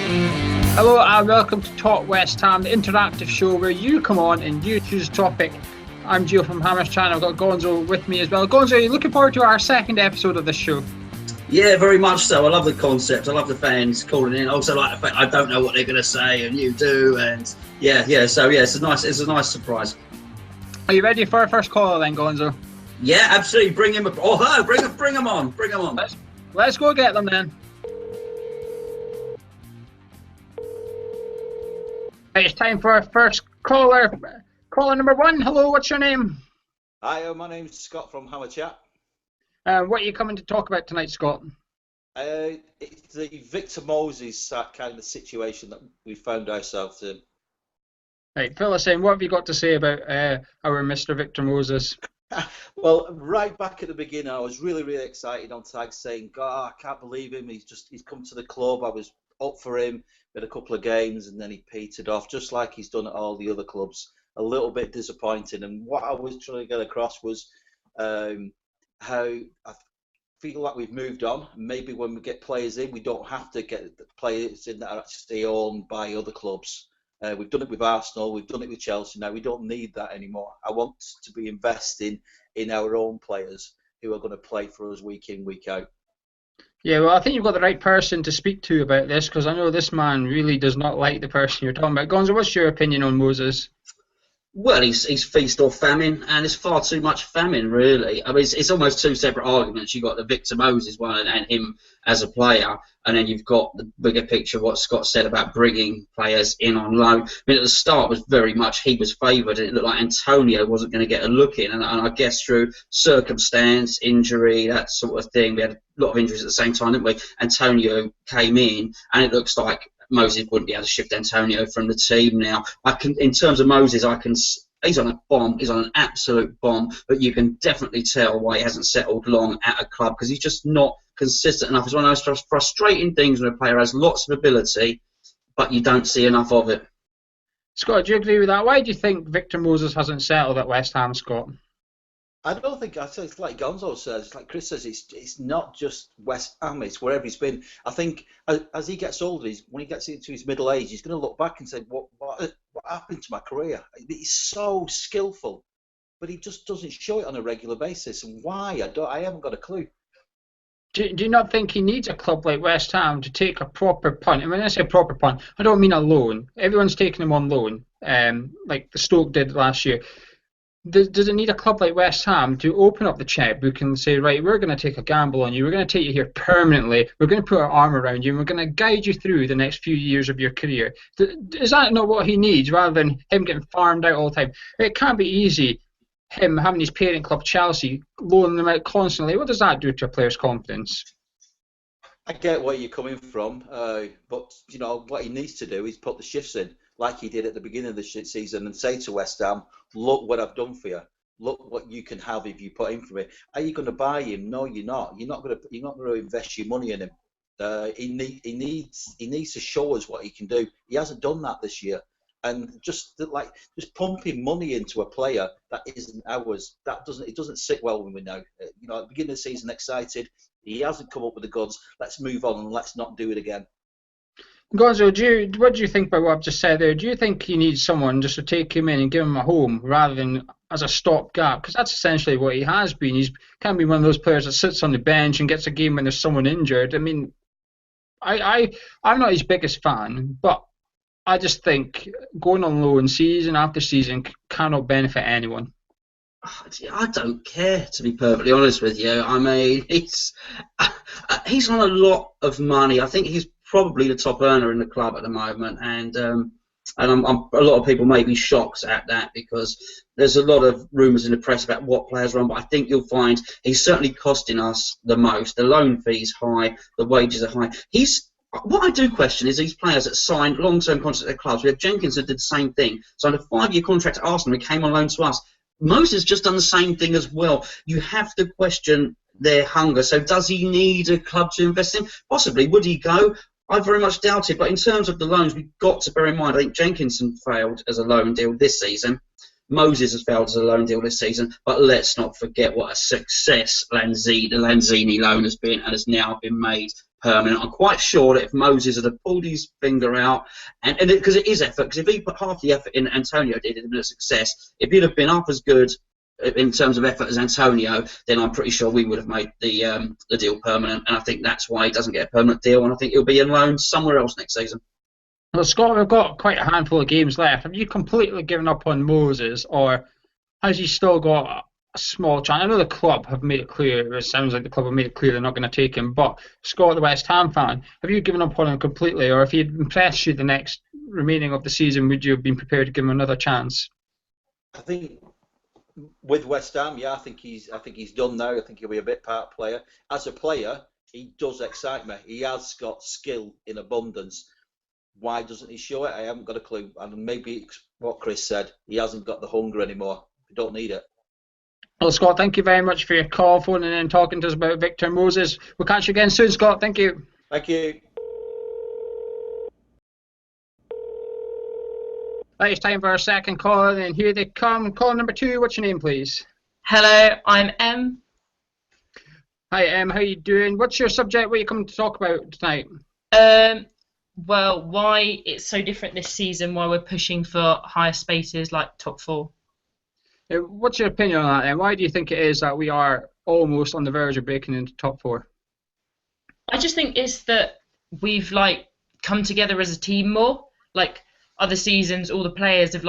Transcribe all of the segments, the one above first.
Hello and welcome to Talk West Ham, the interactive show where you come on and you choose a topic. I'm Gio from Hammer's Channel. I've got Gonzo with me as well. Gonzo, are you looking forward to our second episode of this show? Yeah, very much so. I love the concept. I love the fans calling in. I also like the fact I don't know what they're going to say and you do. And yeah. So yeah, it's a nice surprise. Are you ready for our first caller then, Gonzo? Yeah, absolutely. Bring him. Oh, bring him on. Let's go get them then. It's time for our first caller. Caller number one. Hello, what's your name? Hi, my name's Scott from Hammer Chat. What are you coming to talk about tonight, Scott? It's the Victor Moses kind of situation that we found ourselves in. Right, fill us in. What have you got to say about our Mr. Victor Moses? Well, right back at the beginning, I was really excited on tag saying, God, I can't believe him. He's come to the club. I was up for him with a couple of games and then he petered off just like he's done at all the other clubs. A little bit disappointing. And what I was trying to get across was how I feel like we've moved on. Maybe when we get players in, we don't have to get the players in that are actually owned by other clubs. We've done it with Arsenal, we've done it with Chelsea. Now we don't need that anymore. I want to be investing in our own players who are going to play for us week in, week out. Yeah, well, I think you've got the right person to speak to about this because I know this man really does not like the person you're talking about. Gonzo, what's your opinion on Moses? Well, he's feast or famine, and it's far too much famine, really. I mean, it's almost two separate arguments. You've got the Victor Moses one and him as a player, and then you've got the bigger picture of what Scott said about bringing players in on loan. I mean, at the start was very much he was favoured, and it looked like Antonio wasn't going to get a look in, and I guess through circumstance, injury, that sort of thing, we had a lot of injuries at the same time, didn't we? Antonio came in, and it looks like Moses wouldn't be able to shift Antonio from the team now. In terms of Moses, he's on a bomb. He's on an absolute bomb. But you can definitely tell why he hasn't settled long at a club because he's just not consistent enough. It's one of those frustrating things when a player has lots of ability, but you don't see enough of it. Scott, do you agree with that? Why do you think Victor Moses hasn't settled at West Ham, Scott? I don't think it's like Gonzo says, like Chris says, it's not just West Ham, it's wherever he's been. I think as he gets older, when he gets into his middle age, he's going to look back and say, what happened to my career? He's so skillful, but he just doesn't show it on a regular basis. And why? I haven't got a clue. Do you not think he needs a club like West Ham to take a proper punt? And when I say proper punt, I don't mean a loan. Everyone's taking him on loan, like the Stoke did last year. Does it need a club like West Ham to open up the checkbook and say, right, we're going to take a gamble on you, we're going to take you here permanently, we're going to put our arm around you, and we're going to guide you through the next few years of your career? Is that not what he needs, rather than him getting farmed out all the time? It can't be easy, him having his parent club, Chelsea, loaning them out constantly. What does that do to a player's confidence? I get where you're coming from, but you know what he needs to do is put the shifts in, like he did at the beginning of the season, and say to West Ham, "Look what I've done for you. Look what you can have if you put in for me." Are you going to buy him? No, you're not. You're not going to invest your money in him. He needs to show us what he can do. He hasn't done that this year, and just pumping money into a player that isn't ours, it doesn't sit well when we know. At the beginning of the season, excited. He hasn't come up with the goods. Let's move on and let's not do it again. Gonzo, what do you think about what I've just said there? Do you think he needs someone just to take him in and give him a home rather than as a stopgap? Because that's essentially what he has been. He's can't be one of those players that sits on the bench and gets a game when there's someone injured. I mean, I'm not his biggest fan, but I just think going on loan season after season cannot benefit anyone. I don't care, to be perfectly honest with you. I mean, he's on a lot of money. I think he's probably the top earner in the club at the moment, and a lot of people may be shocked at that because there's a lot of rumours in the press about what players are on, but I think you'll find he's certainly costing us the most. The loan fee's high, the wages are high. What I do question is these players that signed long-term contracts at clubs. We had Jenkins that did the same thing, signed a 5-year contract at Arsenal, he came on loan to us. Moses just done the same thing as well. You have to question their hunger. So does he need a club to invest in? Possibly. Would he go? I very much doubt it. But in terms of the loans, we've got to bear in mind, I think Jenkinson failed as a loan deal this season. Moses has failed as a loan deal this season. But let's not forget what a success the Lanzini loan has been and has now been made permanent. I'm quite sure that if Moses had pulled his finger out, and because it is effort, because if he put half the effort in Antonio did, it would have been a success. If he'd have been up as good in terms of effort as Antonio, then I'm pretty sure we would have made the deal permanent, and I think that's why he doesn't get a permanent deal, and I think he'll be on loan somewhere else next season. Well, Scott, we've got quite a handful of games left. Have you completely given up on Moses, or has he still got a small chance? I know the club have made it clear, it sounds like the club have made it clear they're not going to take him, but Scott, the West Ham fan, have you given up on him completely, or if he had impressed you the next remaining of the season, would you have been prepared to give him another chance? I think with West Ham, yeah, I think he's done now. I think he'll be a bit part player. As a player, he does excite me. He has got skill in abundance. Why doesn't he show it? I haven't got a clue. And maybe it's what Chris said. He hasn't got the hunger anymore. We don't need it. Well, Scott, thank you very much for your call, phoning in and talking to us about Victor Moses. We'll catch you again soon, Scott. Thank you. Thank you. Right, it's time for our second call, and here they come. Call number 2. What's your name, please? Hello, I'm Em. Hi, Em. How you doing? What's your subject? What are you coming to talk about tonight? Well, why it's so different this season, why we're pushing for higher spaces like top 4. What's your opinion on that, Em? Why do you think it is that we are almost on the verge of breaking into top 4? I just think it's that we've come together as a team more. Like other seasons, all the players have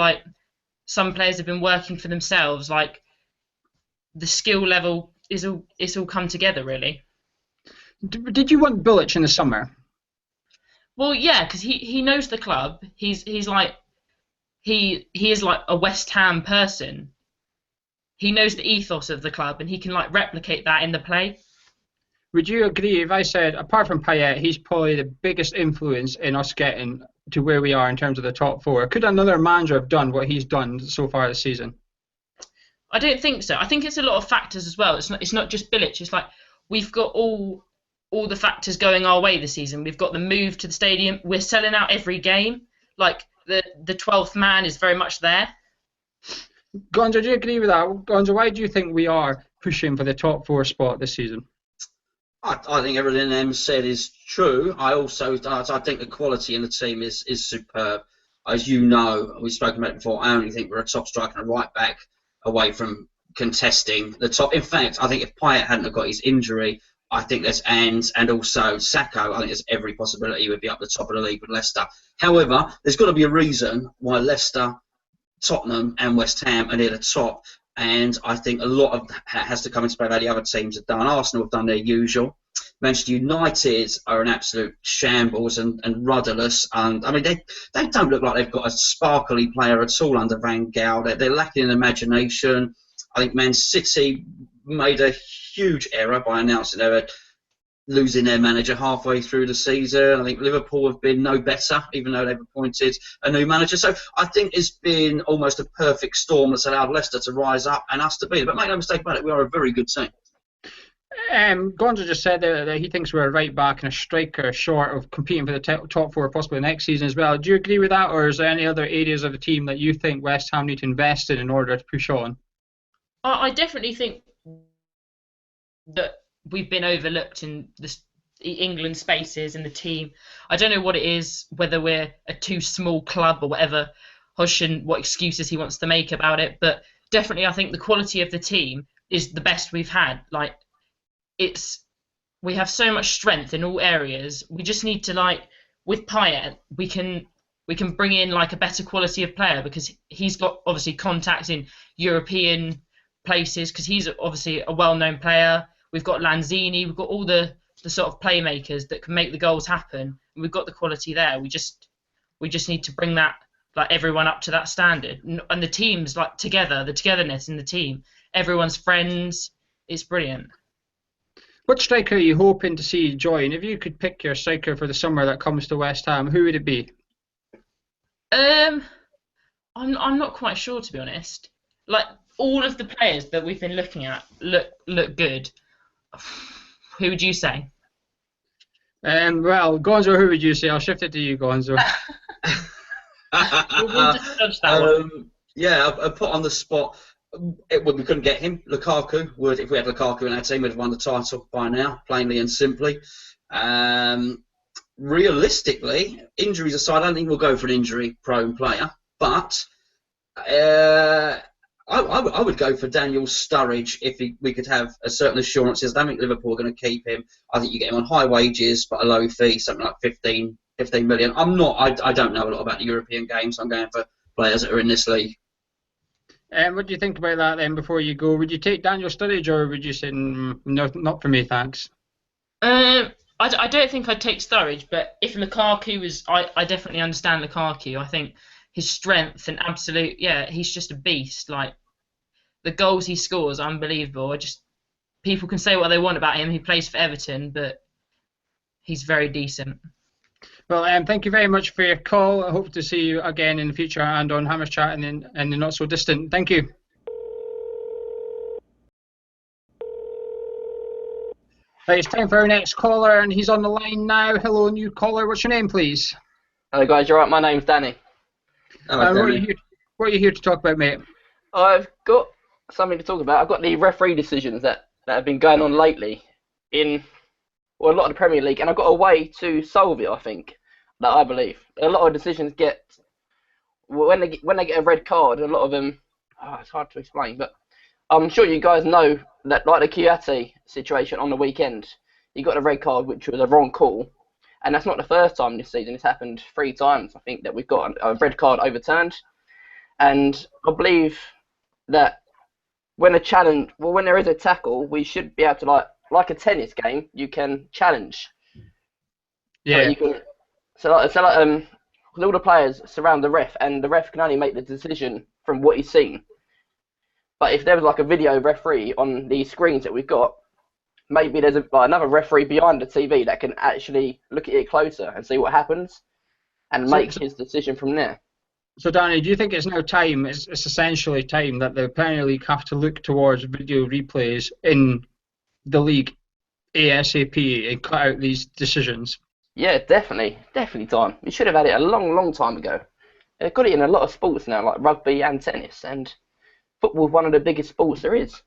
some players have been working for themselves. Like the skill level it's all come together really. Did you want Bilic in the summer? Well, yeah, because he knows the club. He is like a West Ham person. He knows the ethos of the club, and he can replicate that in the play. Would you agree if I said, apart from Payet, he's probably the biggest influence in us getting to where we are in terms of the top 4? Could another manager have done what he's done so far this season? I don't think so. I think it's a lot of factors as well. It's not just Bilic. It's we've got all the factors going our way this season. We've got the move to the stadium. We're selling out every game. The 12th man is very much there. Gonzo, do you agree with that? Gonzo, why do you think we are pushing for the top 4 spot this season? I think everything Em said is true. I think the quality in the team is superb. As you know, we've spoken about it before, I only think we're a top striker and a right back away from contesting the top. In fact, I think if Payet hadn't have got his injury, I think there's and also Sacco, I think there's every possibility he would be up the top of the league with Leicester. However, there's got to be a reason why Leicester, Tottenham and West Ham are near the top, and I think a lot of that has to come into play how the other teams have done. Arsenal have done their usual. Manchester United are an absolute shambles and rudderless, and I mean they don't look like they've got a sparkly player at all under Van Gaal. They're lacking in imagination. I think Man City made a huge error by announcing they were losing their manager halfway through the season. I think Liverpool have been no better, even though they've appointed a new manager. So I think it's been almost a perfect storm that's allowed Leicester to rise up and us to beat it. But make no mistake about it, we are a very good team. Gonzo just said that he thinks we're a right back and a striker short of competing for the top 4 possibly next season as well. Do you agree with that, or is there any other areas of the team that you think West Ham need to invest in order to push on? I definitely think that we've been overlooked in the England spaces in the team. I don't know what it is, whether we're a too small club or whatever, Hodgson, what excuses he wants to make about it, but definitely I think the quality of the team is the best we've had. We have so much strength in all areas. We just need to with Payet, we can bring in a better quality of player because he's got obviously contacts in European places because he's obviously a well-known player. We've got Lanzini, we've got all the sort of playmakers that can make the goals happen. And we've got the quality there. We just need to bring that everyone up to that standard. And the teams together, the togetherness in the team, everyone's friends. It's brilliant. What striker are you hoping to see join? If you could pick your striker for the summer that comes to West Ham, who would it be? I'm not quite sure, to be honest. All of the players that we've been looking at look good. Who would you say? Well, Gonzo, who would you say? I'll shift it to you, Gonzo. We'll just judge that one. Yeah, I put on the spot. We couldn't get him. Lukaku would, if we had Lukaku in our team, we'd have won the title by now, plainly and simply. Realistically, injuries aside, I don't think we'll go for an injury-prone player, but I would go for Daniel Sturridge if we could have a certain assurances. I don't think Liverpool are going to keep him. I think you get him on high wages but a low fee, something like 15 million. I don't know a lot about the European games. So I'm going for players that are in this league. What do you think about that then before you go? Would you take Daniel Sturridge or would you say, no, not for me, thanks? I don't think I'd take Sturridge, but if Lukaku was, I definitely understand Lukaku. I think his strength and absolute, he's just a beast. Like, the goals he scores are unbelievable. People can say what they want about him. He plays for Everton, but he's very decent. Well, thank you very much for your call. I hope to see you again in the future and on Hammers Chat and in the not so distant. Thank you. Right, it's time for our next caller, and he's on the line now. Hello, new caller. What's your name, please? Hello, guys. You're right. My name's Danny. Danny. What are you here to talk about, mate? I've got something to talk about. I've got the referee decisions that have been going on lately in a lot of the Premier League, and I've got a way to solve it. I think that I believe a lot of decisions get when they get a red card. A lot of them, it's hard to explain, but I'm sure you guys know that, like the Chiati situation on the weekend, you got a red card, which was a wrong call, and that's not the first time this season. It's happened 3 times, I think, that we've got a red card overturned, and I believe that when there is a tackle, we should be able to like a tennis game. You can challenge. Yeah. So all the players surround the ref, and the ref can only make the decision from what he's seen. But if there was like a video referee on these screens that we've got, maybe there's another referee behind the TV that can actually look at it closer and see what happens and make his decision from there. So, Danny, do you think it's now time, it's essentially time that the Premier League have to look towards video replays in the league ASAP and cut out these decisions? Yeah, definitely time. We should have had it a long time ago. They've got it in a lot of sports now, like rugby and tennis, and football's one of the biggest sports there is.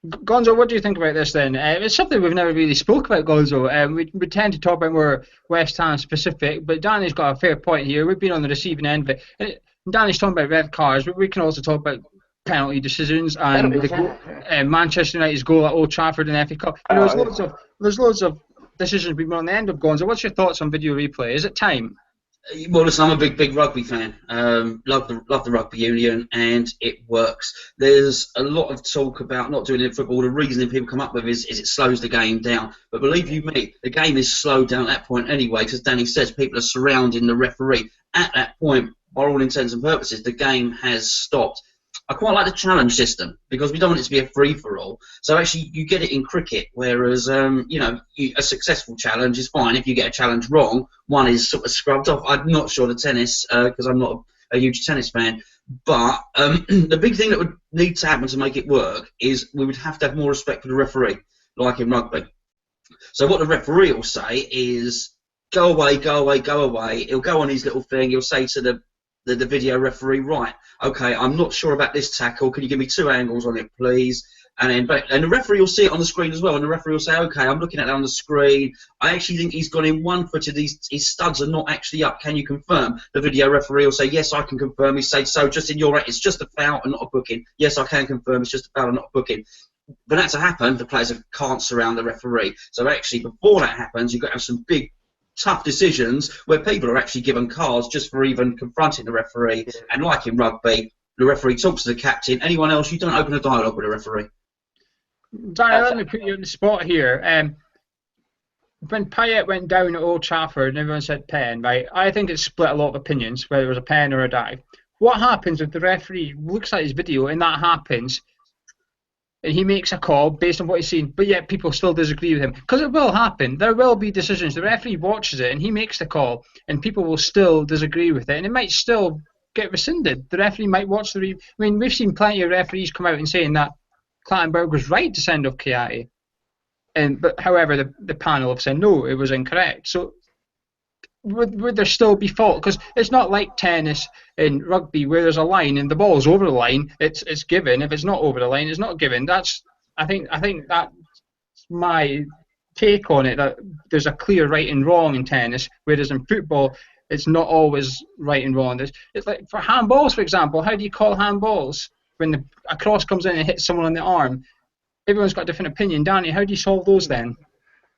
Gonzo, what do you think about this then? It's something we've never really spoke about, Gonzo. We tend to talk about more West Ham specific, but Danny's got a fair point here. We've been on the receiving end of it. Danny's talking about red cards, but we can also talk about penalty decisions and Manchester United's goal at Old Trafford in the FA Cup. There's loads of decisions we've been on the end of, Gonzo. What's your thoughts on video replay? Is it time? Well, listen, I'm a big rugby fan. Love the rugby union, and it works. There's a lot of talk about not doing it in football. The reasoning people come up with is it slows the game down. But believe you me, the game is slowed down at that point anyway, because Danny says people are surrounding the referee. At that point, by all intents and purposes, the game has stopped. I quite like the challenge system because we don't want it to be a free-for-all. So actually, you get it in cricket, whereas a successful challenge is fine. If you get a challenge wrong, one is sort of scrubbed off. I'm not sure the tennis because I'm not a huge tennis fan. But the big thing that would need to happen to make it work is we would have to have more respect for the referee, like in rugby. So what the referee will say is, go away. He'll go on his little thing. He'll say to the video referee, right, okay, I'm not sure about this tackle. Can you give me 2 angles on it, please? And the referee will see it on the screen as well. And the referee will say, okay, I'm looking at that on the screen. I actually think he's gone in one-footed. His studs are not actually up. Can you confirm? The video referee will say, yes, I can confirm. He says, so just in your it's just a foul and not a booking. Yes, I can confirm. It's just a foul and not a booking. For that to happen, the players can't surround the referee. So actually, before that happens, you've got to have some big tough decisions where people are actually given cards just for even confronting the referee. And like in rugby, the referee talks to the captain. Anyone else, you don't open a dialogue with the referee. Danny, let me put you on the spot here. When Payet went down at Old Trafford and everyone said pen, right? I think it split a lot of opinions, whether it was a pen or a dive. What happens if the referee looks at his video and that happens, and he makes a call based on what he's seen, but yet people still disagree with him? Because it will happen. There will be decisions. The referee watches it and he makes the call, and people will still disagree with it, and it might still get rescinded. The referee might watch I mean, we've seen plenty of referees come out and saying that Clattenburg was right to send off Chiati, but however the panel have said no, it was incorrect. So would there still be fault? Because it's not like tennis and rugby where there's a line and the ball's over the line, it's given. If it's not over the line, it's not given. I think that's my take on it that there's a clear right and wrong in tennis, whereas in football, it's not always right and wrong. It's like for handballs, for example. How do you call handballs when a cross comes in and hits someone on the arm? Everyone's got a different opinion. Danny, how do you solve those then?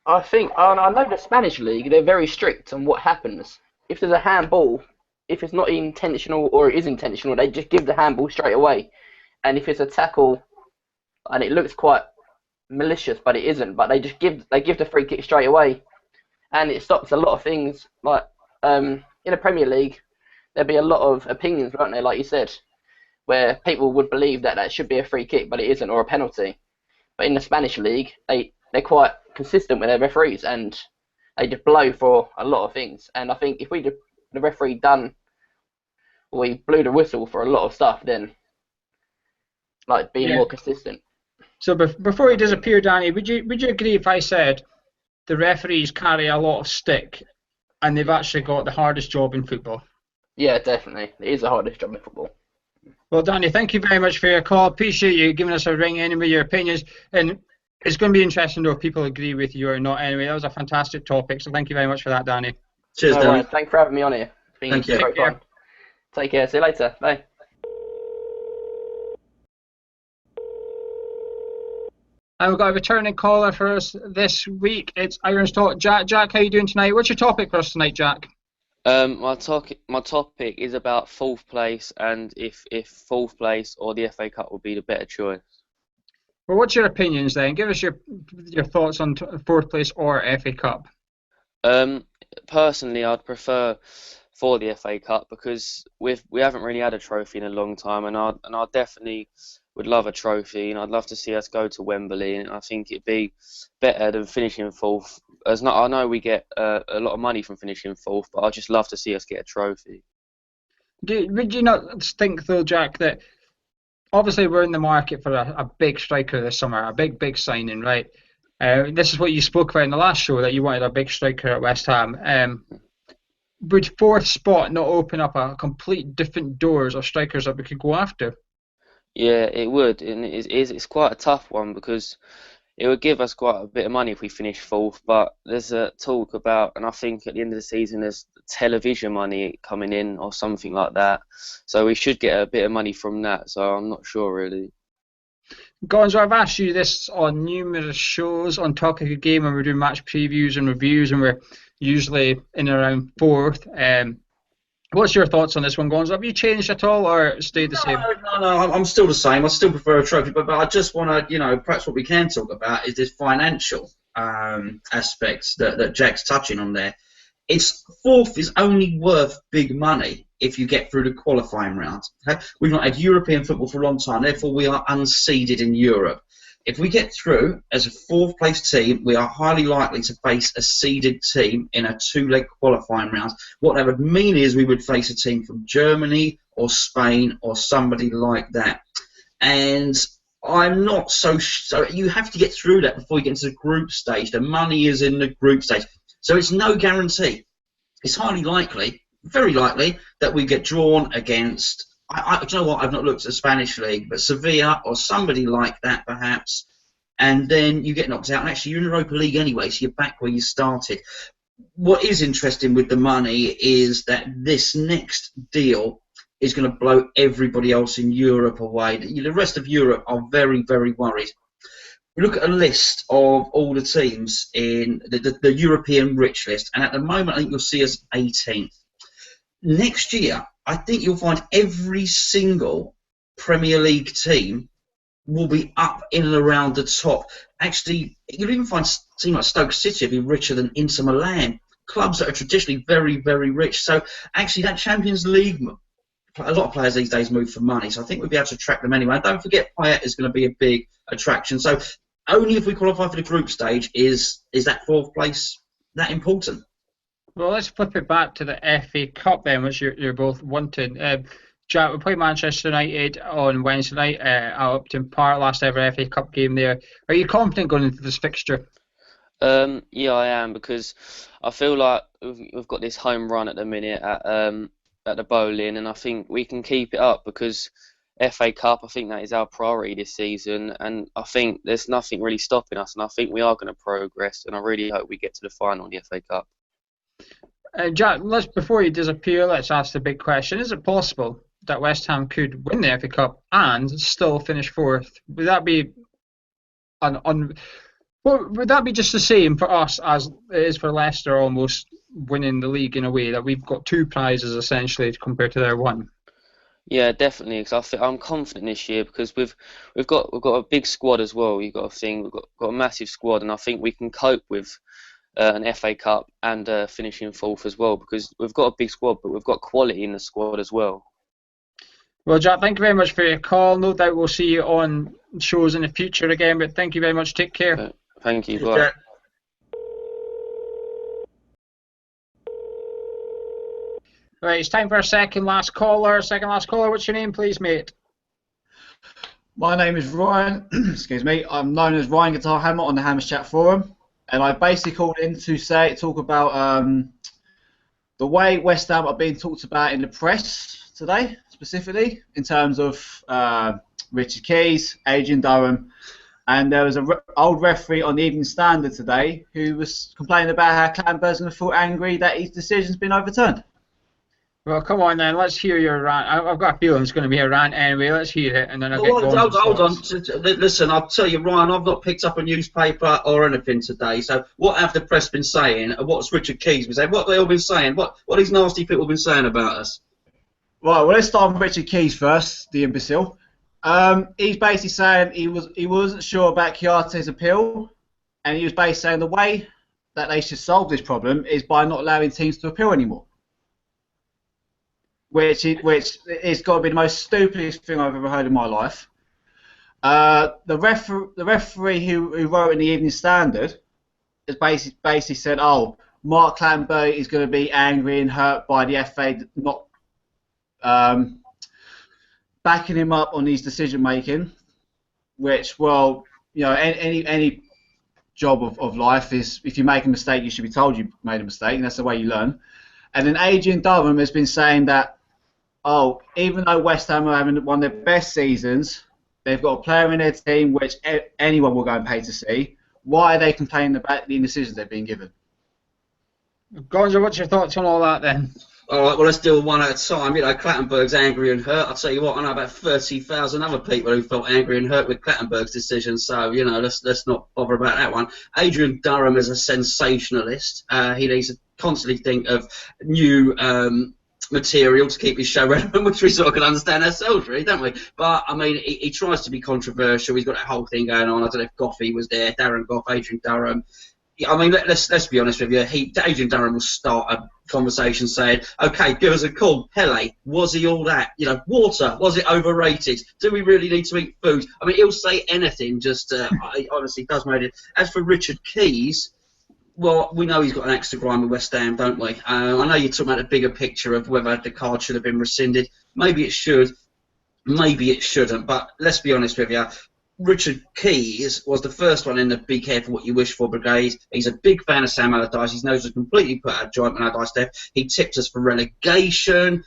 I think I know the Spanish league, they're very strict on what happens. If there's a handball, if it's not intentional or it is intentional, they just give the handball straight away. And if it's a tackle and it looks quite malicious, but it isn't, but they give the free kick straight away, and it stops a lot of things. Like in the Premier League, there'd be a lot of opinions, won't there? Like you said, where people would believe that should be a free kick, but it isn't, or a penalty. But in the Spanish league, they're quite consistent with their referees, and they just blow for a lot of things. And I think if the referee we blew the whistle for a lot of stuff, then like being more consistent. So before you disappear, Danny, would you agree if I said the referees carry a lot of stick and they've actually got the hardest job in football? Yeah, definitely. It is the hardest job in football. Well, Danny, thank you very much for your call. Appreciate you giving us a ring anyway, your opinions. And it's going to be interesting to know if people agree with you or not. Anyway, that was a fantastic topic. So thank you very much for that, Danny. Cheers, Danny. Right. Thanks for having me on here. It's been Thank you. great fun. Take care. See you later. Bye. And we've got a returning caller for us this week. It's Irons Talk. Jack, how are you doing tonight? What's your topic for us tonight, Jack? My topic is about fourth place and if fourth place or the FA Cup would be the better choice. Well, what's your opinions then? Give us your thoughts on fourth place or FA Cup. Personally, I'd prefer for the FA Cup because we haven't really had a trophy in a long time, and I definitely would love a trophy, and I'd love to see us go to Wembley, and I think it'd be better than finishing fourth. I know we get a lot of money from finishing fourth, but I'd just love to see us get a trophy. Would you not think though, Jack, that obviously we're in the market for a big striker this summer, a big signing, right? This is what you spoke about in the last show, that you wanted a big striker at West Ham. Would fourth spot not open up a complete different doors of strikers that we could go after? Yeah, it would, and it's quite a tough one because it would give us quite a bit of money if we finish fourth, but there's a talk about, and I think at the end of the season there's television money coming in or something like that, so we should get a bit of money from that, so I'm not sure really. Gonzo, I've asked you this on numerous shows on Talk of the Game when we're doing match previews and reviews, and we're usually in around fourth. What's your thoughts on this one, Gonzo? Have you changed at all or stayed the same? No, I'm still the same. I still prefer a trophy, but I just want to, perhaps what we can talk about is this financial aspects that Jack's touching on there. Fourth is only worth big money if you get through the qualifying round. Okay? We've not had European football for a long time, therefore we are unseeded in Europe. If we get through as a fourth place team, we are highly likely to face a seeded team in a two-leg qualifying round. What that would mean is we would face a team from Germany or Spain or somebody like that. And I'm not so you have to get through that before you get into the group stage. The money is in the group stage. So it's no guarantee. It's highly likely, very likely, that we get drawn against, do you know what, I've not looked at the Spanish league, but Sevilla or somebody like that perhaps, and then you get knocked out. And actually, you're in the Europa League anyway, so you're back where you started. What is interesting with the money is that this next deal is going to blow everybody else in Europe away. The rest of Europe are very, very worried. We look at a list of all the teams in the European rich list, and at the moment I think you'll see us 18th. Next year, I think you'll find every single Premier League team will be up in and around the top. Actually, you'll even find a team like Stoke City will be richer than Inter Milan, clubs that are traditionally very, very rich. So actually that Champions League, a lot of players these days move for money, so I think we'll be able to attract them anyway. And don't forget, Payet is going to be a big attraction. So only if we qualify for the group stage is that fourth place that important. Well, let's flip it back to the FA Cup then, which you're both wanting. Jack, we play Manchester United on Wednesday night at Upton Park, last ever FA Cup game there. Are you confident going into this fixture? Yeah, I am, because I feel like we've got this home run at the minute at the Bowling, and I think we can keep it up because FA Cup, I think that is our priority this season, and I think there's nothing really stopping us, and I think we are going to progress, and I really hope we get to the final in the FA Cup. Jack, before you disappear, let's ask the big question. Is it possible that West Ham could win the FA Cup and still finish fourth? Would that be would that be just the same for us as it is for Leicester almost winning the league in a way, that we've got two prizes essentially compared to their one? Yeah, definitely. Because I'm confident this year because we've got a big squad as well. You've got a thing. We've got a massive squad, and I think we can cope with an FA Cup and finishing fourth as well, because we've got a big squad, but we've got quality in the squad as well. Well, Jack, thank you very much for your call. No doubt we'll see you on shows in the future again, but thank you very much. Take care. Thank you. Cheers, Bye. Jack. Right, it's time for our second last caller. What's your name, please, mate? My name is Ryan. Excuse me. I'm known as Ryan Guitar Hammer on the Hammers Chat forum, and I basically called in to talk about the way West Ham are being talked about in the press today, specifically in terms of Richard Keys, Adrian Durham, and there was an old referee on the Evening Standard today who was complaining about how Clattenburg's going to feel angry that his decision's been overturned. Well, come on then, let's hear your rant. I've got a feeling it's going to be a rant anyway. Let's hear it, and then I'll get going. Hold on. Listen, I'll tell you, Ryan, I've not picked up a newspaper or anything today. So what have the press been saying? What's Richard Keys been saying? What have they all been saying? What these nasty people been saying about us? Right, well, let's start with Richard Keys first, the imbecile. He's basically saying he wasn't sure about Chiarte's appeal, and he was basically saying the way that they should solve this problem is by not allowing teams to appeal anymore. Which is got to be the most stupidest thing I've ever heard in my life. The referee who wrote in the Evening Standard has basically said, "Oh, Mark Clattenburg is going to be angry and hurt by the FA not backing him up on his decision making." Which, well, you know, any job of life is, if you make a mistake, you should be told you made a mistake, and that's the way you learn. And then Adrian Durham has been saying that, oh, even though West Ham are having one of their best seasons, they've got a player in their team which anyone will go and pay to see. Why are they complaining about the indecisions they've been given? Gonzo, what's your thoughts on all that then? All right, well, let's deal one at a time. You know, Clattenburg's angry and hurt. I'll tell you what, I know about 30,000 other people who felt angry and hurt with Clattenburg's decision, so, you know, let's not bother about that one. Adrian Durham is a sensationalist. He needs to constantly think of new material to keep his show relevant, which we sort of can understand ourselves, really, don't we? But, I mean, he tries to be controversial. He's got that whole thing going on. I don't know if Goffey was there, Darren Goff, Adrian Durham. I mean, let's be honest with you. Adrian Durham will start a conversation saying, "Okay, give us a call. Pele, was he all that? You know, water, was it overrated? Do we really need to eat food?" I mean, he'll say anything. Just he honestly does make it. As for Richard Keys, well, we know he's got an axe to grind with West Ham, don't we? I know you're talking about the bigger picture of whether the card should have been rescinded. Maybe it should. Maybe it shouldn't. But let's be honest with you. Richard Keys was the first one in the Be Careful What You Wish For brigade. He's a big fan of Sam Allardyce. His nose was completely put out of joint when Allardyce left. He tipped us for relegation.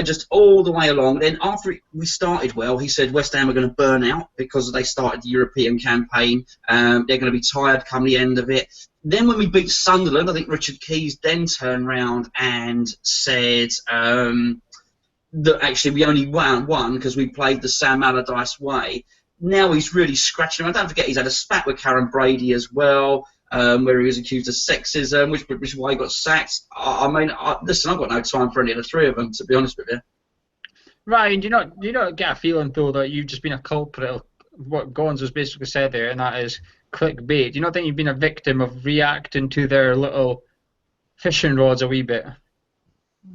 Just all the way along. Then after we started well, he said West Ham are going to burn out because they started the European campaign. They're going to be tired come the end of it. Then when we beat Sunderland, I think Richard Keys then turned round and said that actually we only won because we played the Sam Allardyce way. Now he's really scratching him. Don't forget he's had a spat with Karen Brady as well, where he was accused of sexism, which is why he got sacked. I mean, listen, I've got no time for any of the three of them, to be honest with you. Ryan, do you not get a feeling though that you've just been a culprit of what Gonzo's basically said there, and that is clickbait? Do you not think you've been a victim of reacting to their little fishing rods a wee bit?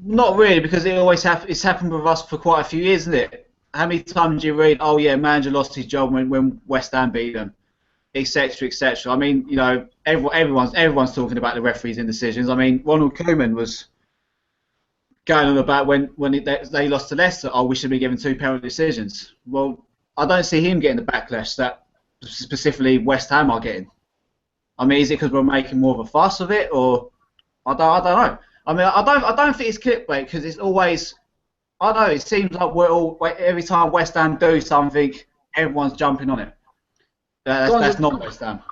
Not really, because it's happened with us for quite a few years, isn't it? How many times do you read, "Oh yeah, manager lost his job when West Ham beat them," etc., etc. I mean, you know, everyone's talking about the referees' indecisions. I mean, Ronald Koeman was going on about when they lost to Leicester. "Oh, we should be given 2 penalty decisions." Well, I don't see him getting the backlash that specifically West Ham are getting. I mean, is it because we're making more of a fuss of it, or I don't know. I mean, I don't think it's clickbait because it's always I know it seems like we're all every time West Ham do something, everyone's jumping on it. That's not West Ham.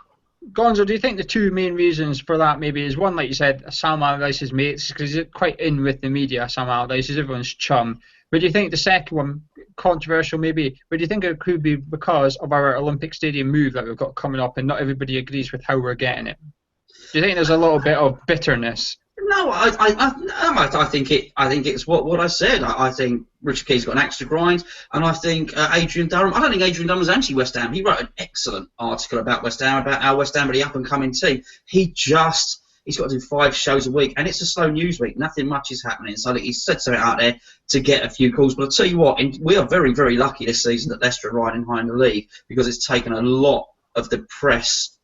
Gonzo, do you think the two main reasons for that maybe is one, like you said, Sam Allardyce's mates, because he's quite in with the media, Sam Allardyce is everyone's chum. But do you think the second one, controversial maybe, but do you think it could be because of our Olympic Stadium move that we've got coming up and not everybody agrees with how we're getting it? Do you think there's a little bit of bitterness? No, I think it's what I said. I think Richard Keys got an axe to grind, and I think Adrian Durham. I don't think Adrian Durham's anti West Ham. He wrote an excellent article about West Ham, about how West Ham are the up and coming team. He's got to do 5 shows a week, and it's a slow news week. Nothing much is happening, so he said something out there to get a few calls. But I'll tell you what, we are very, very lucky this season that Leicester are riding high in the league because it's taken a lot of the press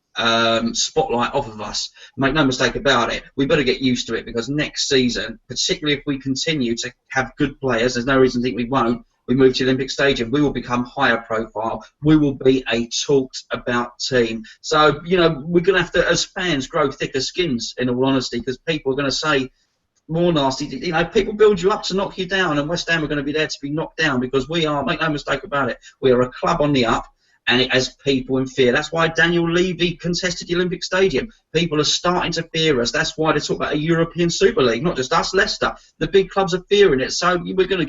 spotlight off of us. Make no mistake about it. We better get used to it because next season, particularly if we continue to have good players, there's no reason to think we won't. We move to the Olympic Stadium, we will become higher profile. We will be a talked about team. So, we're going to have to, as fans, grow thicker skins, in all honesty, because people are going to say more nasty. People build you up to knock you down, and West Ham are going to be there to be knocked down because we are, make no mistake about it, we are a club on the up. And it has people in fear. That's why Daniel Levy contested the Olympic Stadium. People are starting to fear us. That's why they talk about a European Super League, not just us, Leicester. The big clubs are fearing it. So we're going to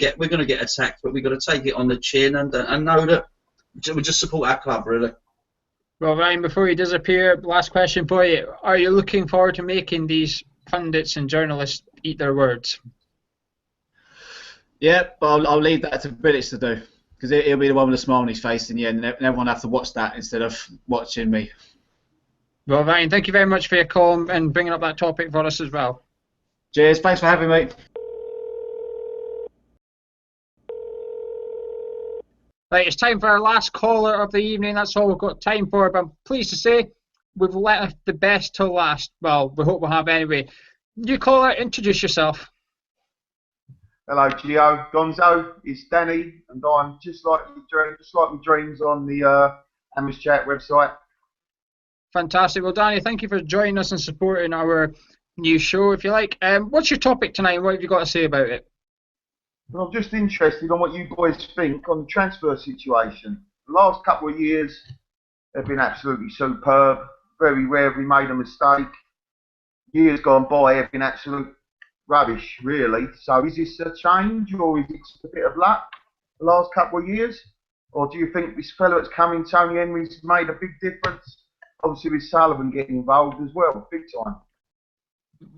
get attacked, but we've got to take it on the chin and know that we just support our club, really. Well, Ryan, before you disappear, last question for you: are you looking forward to making these pundits and journalists eat their words? Yeah, but I'll leave that to British to do. Because he'll be the one with a smile on his face in the end, and everyone will have to watch that instead of watching me. Well, Ryan, thank you very much for your call and bringing up that topic for us as well. Cheers, thanks for having me. Right, it's time for our last caller of the evening. That's all we've got time for, but I'm pleased to say we've left the best till last. Well, we hope we'll have anyway. New caller, introduce yourself. Hello, Gio. Gonzo, it's Danny, and I'm just like my dreams on the Hammers Chat website. Fantastic. Well, Danny, thank you for joining us and supporting our new show, if you like. What's your topic tonight? What have you got to say about it? Well, I'm just interested on what you boys think on the transfer situation. The last couple of years have been absolutely superb. Very rare have we made a mistake. Years gone by have been absolute rubbish, really. So is this a change, or is it a bit of luck the last couple of years? Or do you think this fellow that's come in, Tony Henry's made a big difference? Obviously with Sullivan getting involved as well, big time.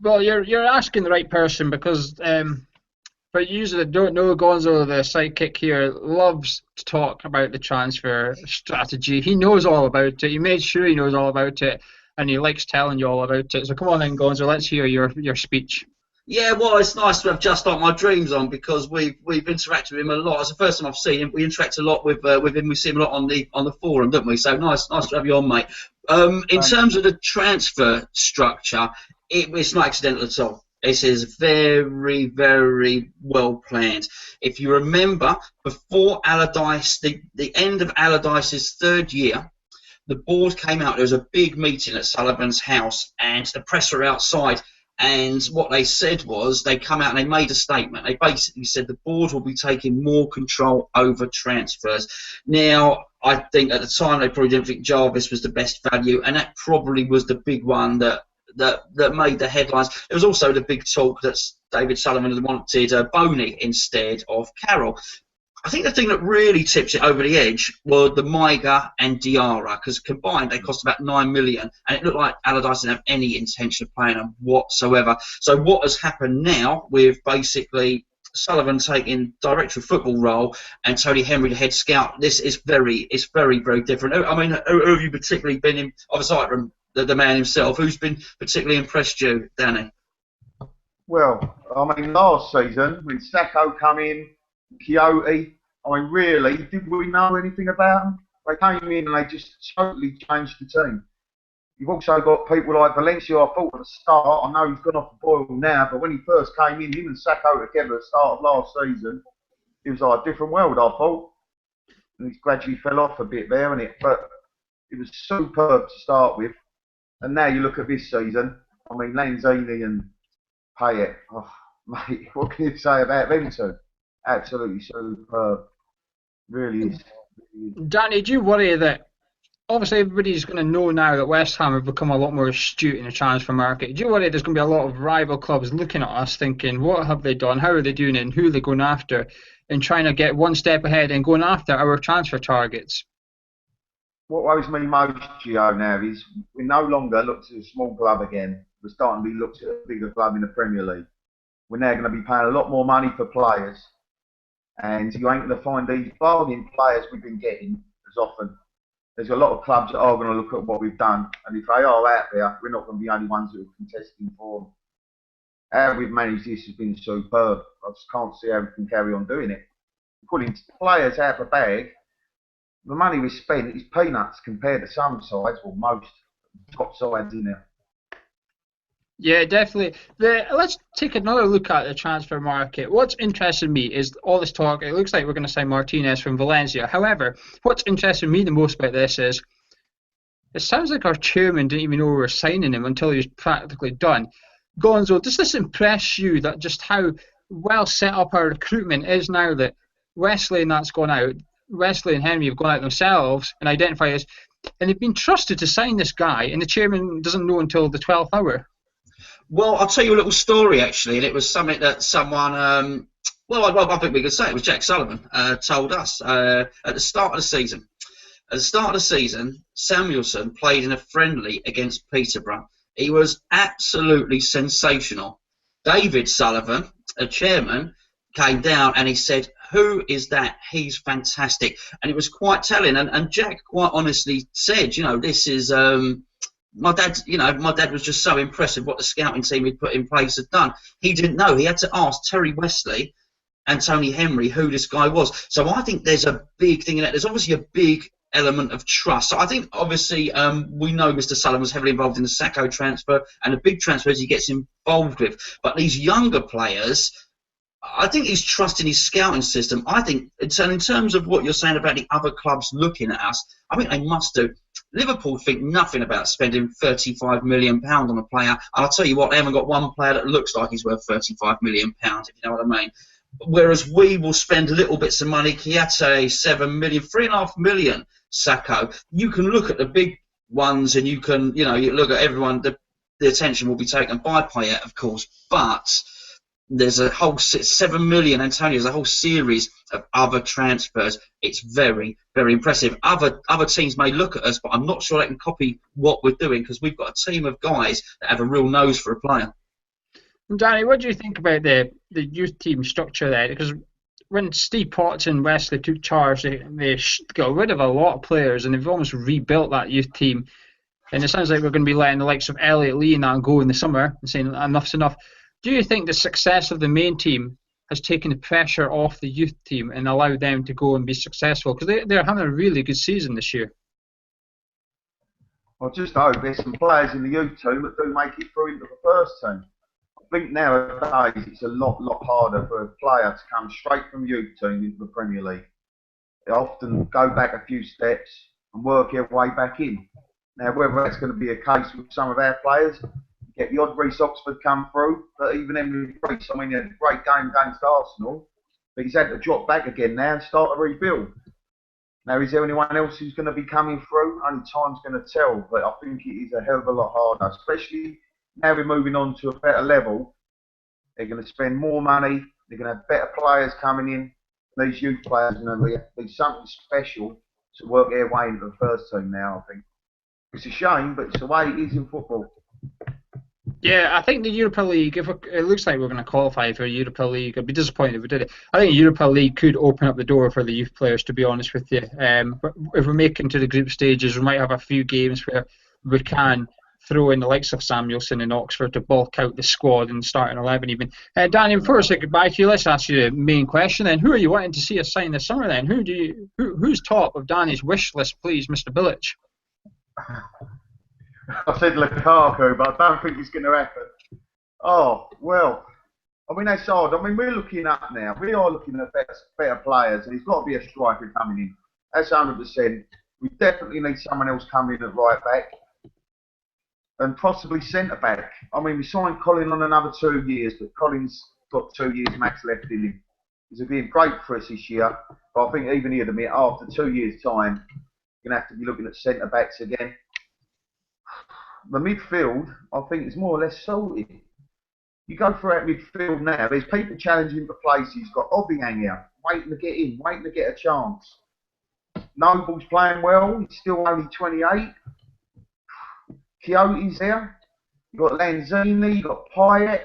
Well, you're asking the right person because for users that don't know, Gonzo, the sidekick here, loves to talk about the transfer strategy. He knows all about it. He made sure he knows all about it, and he likes telling you all about it. So come on in, Gonzo, let's hear your speech. Yeah, well, it's nice to have Just Like My Dreams on because we've interacted with him a lot. It's the first time I've seen him. We interact a lot with him. We see him a lot on the forum, don't we? So nice to have you on, mate. In terms of the transfer structure, it's not accidental at all. This is very, very well planned. If you remember, before Allardyce, the end of Allardyce's 3rd year, the board came out. There was a big meeting at Sullivan's house, and the press were outside. And what they said was they come out and they made a statement. They basically said the board will be taking more control over transfers. Now, I think at the time they probably didn't think Jarvis was the best value, and that probably was the big one that made the headlines. There was also the big talk that David Sullivan had wanted Boney instead of Carroll. I think the thing that really tips it over the edge were the Maiga and Diarra, because combined they cost about $9 million, and it looked like Allardyce didn't have any intention of playing them whatsoever. So what has happened now with basically Sullivan taking director of football role and Tony Henry the head scout, it's very, very different. I mean, who have you particularly been in, aside from the man himself, who's been particularly impressed you, Danny? Well, I mean, last season when Sacco come in, Quixote, I mean, really, did we know anything about them? They came in and they just totally changed the team. You've also got people like Valencia. I thought at the start, I know he's gone off the boil now, but when he first came in, him and Sacco together at the start of last season, it was like a different world, I thought. And he's gradually fell off a bit there, and but it was superb to start with. And now you look at this season, I mean, Lanzini and Payet, oh, mate, what can you say about them two? Absolutely superb. Really is. Really is. Danny, do you worry that obviously everybody's going to know now that West Ham have become a lot more astute in the transfer market? Do you worry there's going to be a lot of rival clubs looking at us thinking, what have they done? How are they doing it? And who are they going after? And trying to get one step ahead and going after our transfer targets? What worries me most, Gio, now is we no longer look to a small club again. We're starting to be looked at a bigger club in the Premier League. We're now going to be paying a lot more money for players, and you ain't going to find these bargain players we've been getting as often. There's a lot of clubs that are going to look at what we've done, and if they are out there, we're not going to be the only ones that are contesting for them. How we've managed this has been superb. I just can't see how we can carry on doing it. Pulling players out of the bag, the money we spent is peanuts compared to some sides, or most top sides in there. Yeah, definitely. Let's take another look at the transfer market. What's interesting me is all this talk. It looks like we're going to sign Martinez from Valencia. However, what's interesting me the most about this is it sounds like our chairman didn't even know we were signing him until he was practically done. Gonzo, does this impress you that just how well set up our recruitment is now that Wesley and that's gone out? Wesley and Henry have gone out themselves and identified us, and they've been trusted to sign this guy, and the chairman doesn't know until the 12th hour. Well, I'll tell you a little story actually, and it was something that someone, I think we could say it was Jack Sullivan, told us at the start of the season. At the start of the season, Samuelson played in a friendly against Peterborough. He was absolutely sensational. David Sullivan, a chairman, came down and he said, "Who is that? He's fantastic." And it was quite telling. And Jack quite honestly said, this is. My dad was just so impressed with what the scouting team he'd put in place had done. He didn't know. He had to ask Terry Wesley and Tony Henry who this guy was. So I think there's a big thing in that. There's obviously a big element of trust. So I think obviously we know Mr. Sullivan was heavily involved in the Sacco transfer and the big transfers he gets involved with. But these younger players, I think he's trusting his scouting system. I think, so in terms of what you're saying about the other clubs looking at us, I think they must do. Liverpool think nothing about spending £35 million on a player. And I'll tell you what, they haven't got one player that looks like he's worth £35 million, if you know what I mean. Whereas we will spend little bits of money, Kiate, 7 million, 3.5 million, Sacco. You can look at the big ones and you can, you look at everyone, the attention will be taken by Payet, of course, but there's a whole 7 million, Antonio, there's a whole series of other transfers. It's very, very impressive. Other teams may look at us, but I'm not sure they can copy what we're doing because we've got a team of guys that have a real nose for a player. Danny, what do you think about the youth team structure there? Because when Steve Potts and Wesley took charge, they got rid of a lot of players and they've almost rebuilt that youth team. And it sounds like we're going to be letting the likes of Elliot Lee and that go in the summer and saying enough's enough. Do you think the success of the main team has taken the pressure off the youth team and allowed them to go and be successful? Because they're having a really good season this year. I just hope there's some players in the youth team that do make it through into the first team. I think nowadays it's a lot harder for a player to come straight from youth team into the Premier League. They often go back a few steps and work their way back in. Now, whether that's going to be a case with some of our players, get the odd Reece Oxford come through, but even Emily Reece, he had a great game against Arsenal, but he's had to drop back again now and start a rebuild. Now, is there anyone else who's going to be coming through? Only time's going to tell, but I think it is a hell of a lot harder, especially now we're moving on to a better level. They're going to spend more money, they're going to have better players coming in. These youth players are going to be something special to work their way into the first team now, I think. It's a shame, but it's the way it is in football. Yeah, I think the Europa League, if it looks like we're going to qualify for Europa League, I'd be disappointed if we did it. I think Europa League could open up the door for the youth players, to be honest with you. But if we make it to the group stages, we might have a few games where we can throw in the likes of Samuelson and Oxford to bulk out the squad and start an 11 even. Danny, before I say goodbye to you, let's ask you the main question then. Who are you wanting to see us sign this summer then? Who's top of Danny's wish list, please, Mr. Bilic? I said Lukaku, but I don't think it's going to happen. Oh, well, I mean, that's hard. I mean, we're looking up now. We are looking at better players, and it's got to be a striker coming in. That's 100%. We definitely need someone else coming in at right back and possibly centre back. I mean, we signed Colin on another 2 years, but Colin's got 2 years max left in him. He's been great for us this year, but I think even he'd admit after 2 years' time, you're going to have to be looking at centre backs again. The midfield, I think, is more or less sorted. You go throughout midfield now, there's people challenging for places. You've got Obiang here, waiting to get in, waiting to get a chance. Noble's playing well, he's still only 28. Quixote's there. You've got Lanzini, you've got Payet,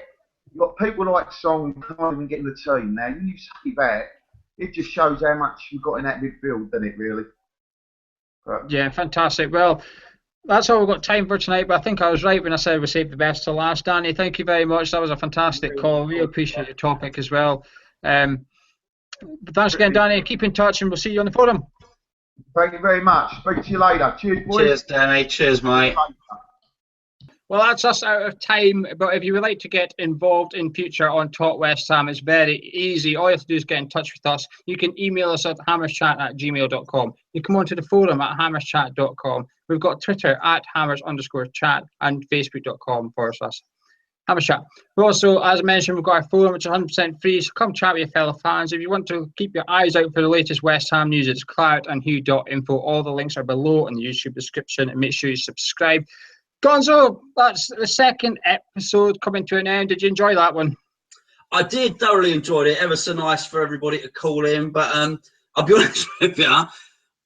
you've got people like Song who can't even get in the team. Now, you say that, it just shows how much you've got in that midfield, doesn't it, really? But, Yeah, fantastic. Well, that's all we've got time for tonight, but I think I was right when I said we saved the best to last. Danny, thank you very much. That was a fantastic call. Really appreciate your topic as well. But thanks again, Danny. Keep in touch and we'll see you on the forum. thank you very much. Speak to you later. Cheers, boys. Cheers, Danny. Cheers, mate. Well, that's us out of time, but if you would like to get involved in future on Talk West Ham, it's very easy. All you have to do is get in touch with us. You can email us at hammerschat@gmail.com. You come onto the forum at hammerschat.com. We've got Twitter at hammers_chat and facebook.com/hammerschat. We also, as I mentioned, we've got our forum, which is 100% free, so come chat with your fellow fans. If you want to keep your eyes out for the latest West Ham news, it's claret&hugh.info. All the links are below in the YouTube description, and make sure you subscribe. Gonzo, that's the second episode coming to an end. Did you enjoy that one? I did thoroughly enjoy it. Ever so nice for everybody to call in. But I'll be honest with you, I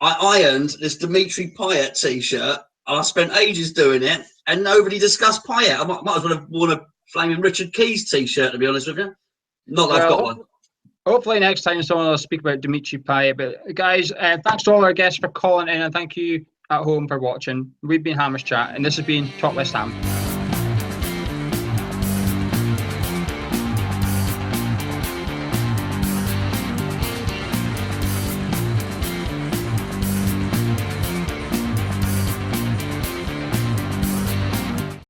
ironed this Dimitri Payet t-shirt. I spent ages doing it, and nobody discussed Payet. I might as well have worn a flaming Richard Keys t-shirt, to be honest with you. Not that I've got one. Hopefully next time someone will speak about Dimitri Payet. But guys, thanks to all our guests for calling in, and thank you at home for watching. We've been Hammers Chat, and this has been Talk West Ham.